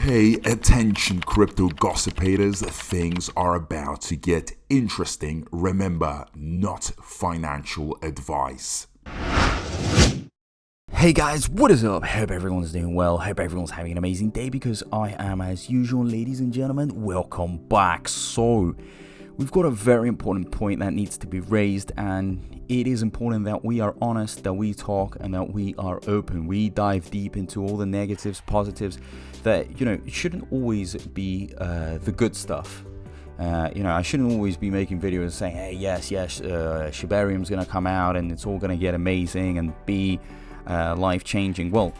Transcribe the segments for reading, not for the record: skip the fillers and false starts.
Hey, attention crypto gossipators, things are about to get interesting. Remember, not financial advice. Hey guys, what is up? Hope everyone's doing well. Hope everyone's having an amazing day because I am, as usual, ladies and gentlemen. Welcome back. So, we've got a very important point that needs to be raised, and it is important that we are honest, that we talk, and that we are open. We dive deep into all the negatives, positives, that, it shouldn't always be the good stuff. I shouldn't always be making videos saying, hey, yes, Shibarium's going to come out and it's all going to get amazing and be life-changing. Well,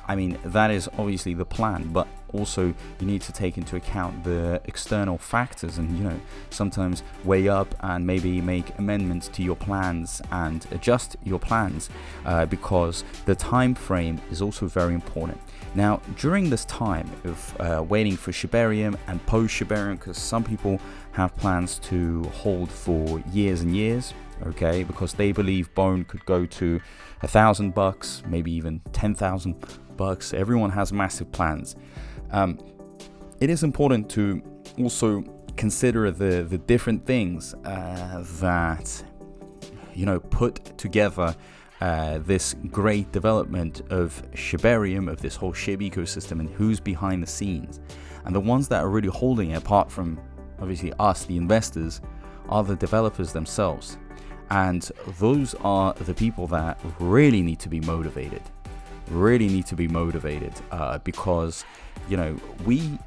I mean, that is obviously the plan, but also you need to take into account the external factors and, sometimes weigh up and maybe make amendments to your plans and adjust your plans because the time frame is also very important. Now, during this time of waiting for Shibarium and post-Shibarium, because some people have plans to hold for years and years, okay, because they believe Bone could go to $1,000, maybe even $10,000. Everyone has massive plans. It is important to also consider the different things that put together this great development of Shibarium, of this whole SHIB ecosystem, and who's behind the scenes. And the ones that are really holding it, apart from obviously us, the investors, are the developers themselves. And those are the people that really need to be motivated. Because we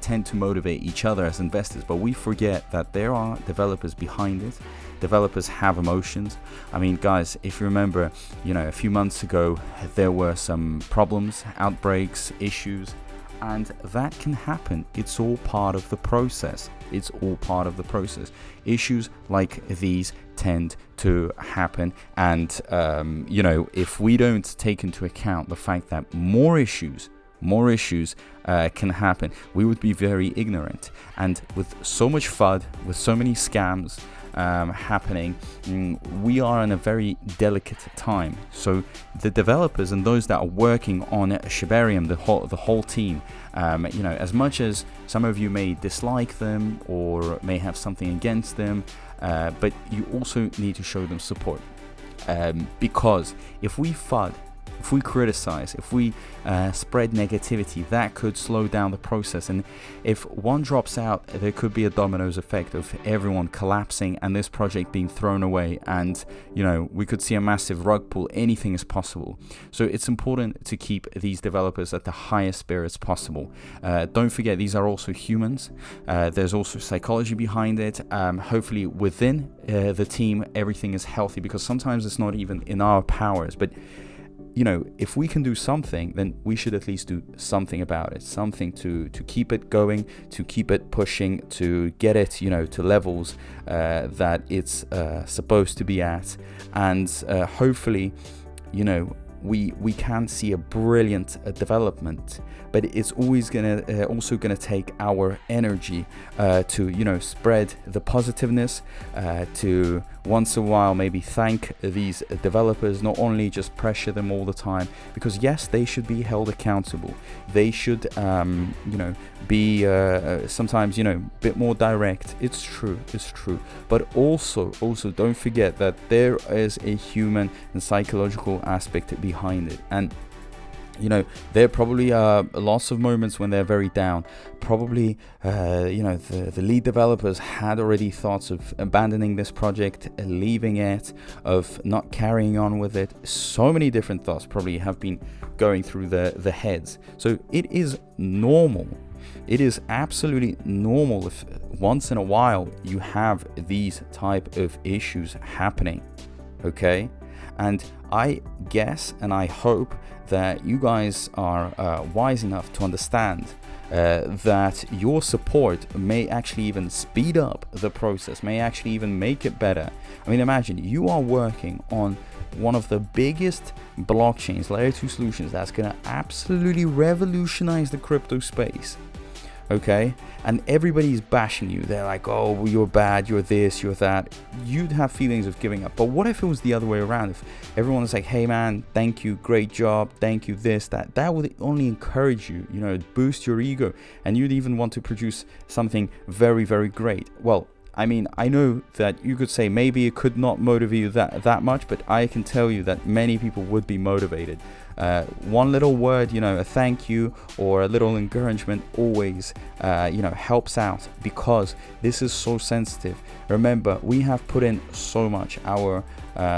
tend to motivate each other as investors, but we forget that there are developers behind it. Developers have emotions. I mean, guys, if you remember, a few months ago there were some problems, outbreaks, issues, and that can happen. It's all part of the process. Issues like these tend to happen, and if we don't take into account the fact that more issues can happen, we would be very ignorant. And with so much FUD, with so many scams happening, we are in a very delicate time. So the developers and those that are working on Shibarium, the whole team, as much as some of you may dislike them or may have something against them, but you also need to show them support, because if we FUD, if we criticize, if we spread negativity, that could slow down the process. And if one drops out, there could be a dominoes effect of everyone collapsing and this project being thrown away. And, we could see a massive rug pull. Anything is possible. So it's important to keep these developers at the highest spirits possible. Don't forget, these are also humans. There's also psychology behind it. Hopefully within the team, everything is healthy, because sometimes it's not even in our powers. But if we can do something, then we should at least do something about it, something to keep it going, to keep it pushing, to get it, to levels that it's supposed to be at. And hopefully, we can see a brilliant development, but it's always also gonna take our energy to spread the positiveness, to once in a while maybe thank these developers, not only just pressure them all the time, because yes, they should be held accountable. They should be sometimes a bit more direct. It's true, but also don't forget that there is a human and psychological aspect behind it. And there probably are lots of moments when they're very down. Probably, the lead developers had already thoughts of abandoning this project, leaving it, of not carrying on with it. So many different thoughts probably have been going through the heads. So it is normal. It is absolutely normal if once in a while you have these type of issues happening, okay? And I guess and I hope that you guys are wise enough to understand that your support may actually even speed up the process, may actually even make it better. I mean, imagine you are working on one of the biggest blockchains, layer 2 solutions, that's going to absolutely revolutionize the crypto space. okay, and everybody's bashing you. They're like, oh, you're bad, you're this, you're that. You'd have feelings of giving up. But what if it was the other way around? If everyone was like, hey man, thank you, great job, thank you, this, that would only encourage you, you know, boost your ego, and you'd even want to produce something very, very great. Well, I mean, I know that you could say maybe it could not motivate you that much, but I can tell you that many people would be motivated. One little word, you know, a thank you or a little encouragement always, you know, helps out, because this is so sensitive. Remember, we have put in so much.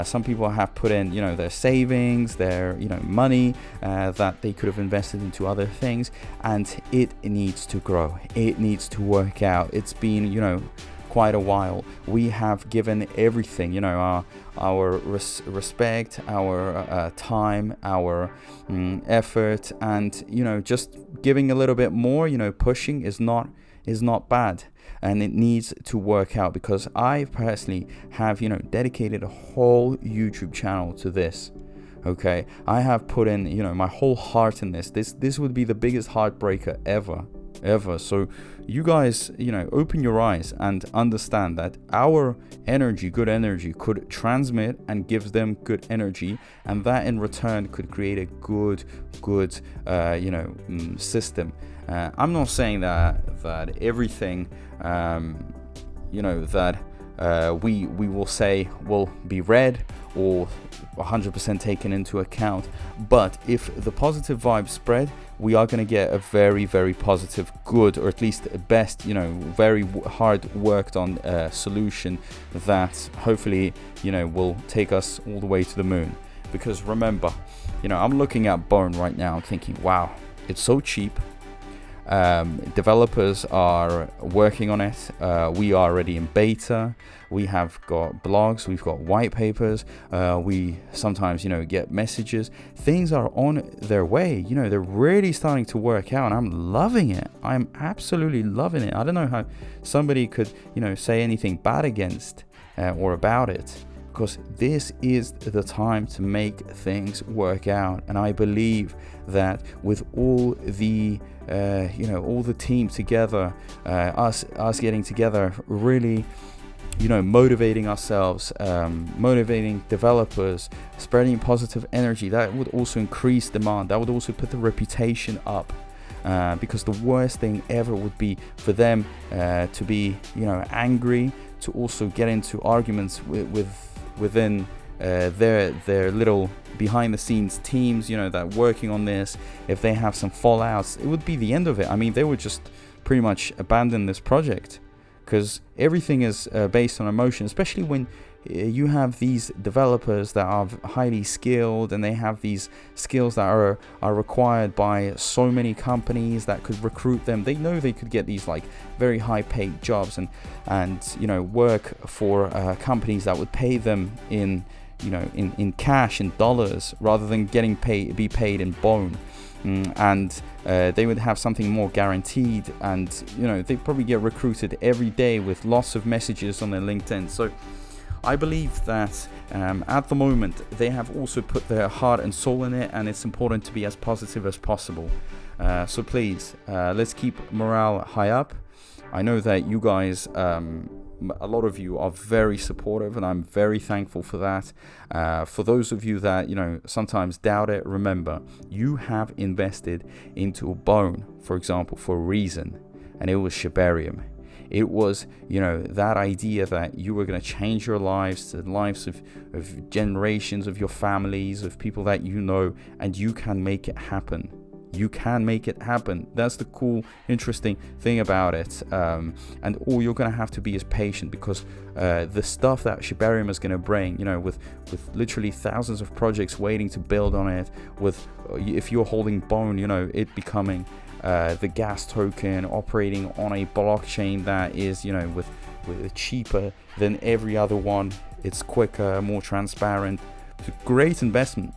Some people have put in, you know, their savings, their, you know, money that they could have invested into other things, and it needs to grow. It needs to work out. It's been, you know, quite a while. We have given everything, you know, our respect, our time, our effort, and, you know, just giving a little bit more, you know, pushing is not bad, and it needs to work out, because I personally have, you know, dedicated a whole YouTube channel to this. Okay, I have put in, you know, my whole heart in this. This would be the biggest heartbreaker ever. So you guys, you know, open your eyes and understand that our energy, good energy, could transmit and gives them good energy, and that in return could create a good you know, system. I'm not saying that everything, you know, that we will say will be read or 100% taken into account, but if the positive vibes spread, we are going to get a very, very positive, good, or at least best, you know, very hard worked on solution that hopefully, you know, will take us all the way to the moon. Because remember, you know, I'm looking at Bone right now thinking, wow, it's so cheap. Developers are working on it. We are already in beta. We have got blogs, we've got white papers, we sometimes, you know, get messages. Things are on their way, you know, they're really starting to work out, and I'm loving it. I'm absolutely loving it. I don't know how somebody could, you know, say anything bad against or about it, because this is the time to make things work out. And I believe that with all the you know, all the team together, us getting together, really, you know, motivating ourselves, motivating developers, spreading positive energy, that would also increase demand. That would also put the reputation up, because the worst thing ever would be for them to be, you know, angry, to also get into arguments within their little behind the scenes teams, you know, that working on this. If they have some fallouts, it would be the end of it. I mean, they would just pretty much abandon this project, because everything is based on emotion, especially when you have these developers that are highly skilled, and they have these skills that are required by so many companies that could recruit them. They know they could get these like very high paid jobs and you know, work for companies that would pay them in, you know, in cash, in dollars, rather than be paid in Bone. And they would have something more guaranteed, and, you know, they probably get recruited every day with lots of messages on their LinkedIn. So I believe that at the moment they have also put their heart and soul in it, and it's important to be as positive as possible. So please, let's keep morale high up. I know that you guys, a lot of you are very supportive, and I'm very thankful for that. For those of you that, you know, sometimes doubt it, remember, you have invested into Bone, for example, for a reason, and it was Shibarium. It was, you know, that idea that you were going to change your lives, the lives of generations of your families, of people that you know, and you can make it happen. You can make it happen. That's the cool, interesting thing about it. And all you're going to have to be is patient, because the stuff that Shibarium is going to bring, you know, with literally thousands of projects waiting to build on it, with if you're holding Bone, you know, it becoming the gas token, operating on a blockchain that is, you know, with cheaper than every other one. It's quicker, more transparent. It's a great investment.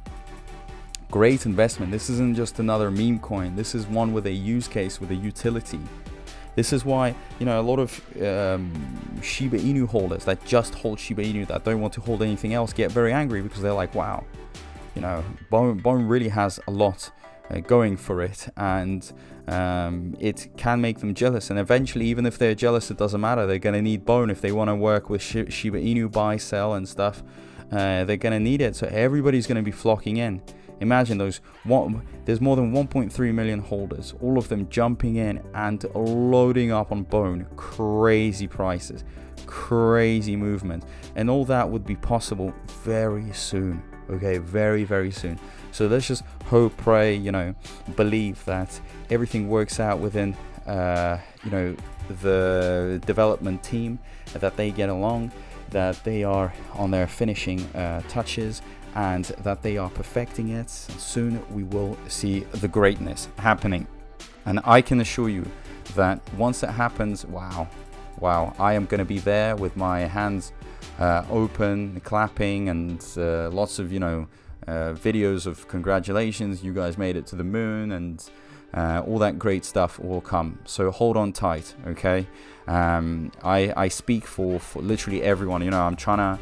This isn't just another meme coin. This is one with a use case, with a utility. This is why, you know, a lot of Shiba Inu holders that just hold Shiba Inu, that don't want to hold anything else, get very angry, because they're like, wow, you know, Bone really has a lot going for it, and it can make them jealous. And eventually, even if they're jealous, it doesn't matter. They're going to need bone if they want to work with Shiba Inu, buy, sell, and stuff. They're going to need it, so everybody's going to be flocking in. Imagine there's more than 1.3 million holders, all of them jumping in and loading up on bone. Crazy prices, crazy movement, and all that would be possible very soon. Okay, very, very soon. So let's just hope, pray, believe that everything works out within the development team, that they get along, that they are on their finishing touches, and that they are perfecting it. Soon we will see the greatness happening, and I can assure you that once it happens, wow, I am going to be there with my hands open, clapping, and lots of videos of congratulations, you guys made it to the moon, and all that great stuff will come. So hold on tight, okay? I speak for literally everyone. I'm trying to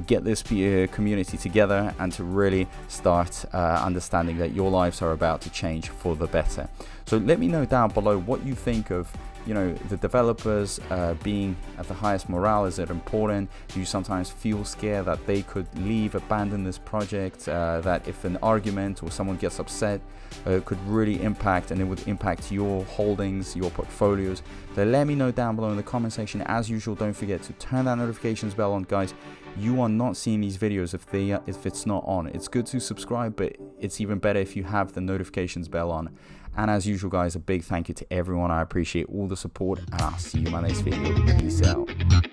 get this community together and to really start understanding that your lives are about to change for the better. So let me know down below what you think of the developers being at the highest morale. Is it important? Do you sometimes feel scared that they could leave, abandon this project, that if an argument or someone gets upset could really impact, and it would impact your holdings, your portfolios? Then let me know down below in the comment section. As usual, don't forget to turn that notifications bell on, guys. You are not seeing these videos if it's not on. It's good to subscribe, but it's even better if you have the notifications bell on. And as usual, guys, a big thank you to everyone. I appreciate all the support, and I'll see you in my next video. Peace out.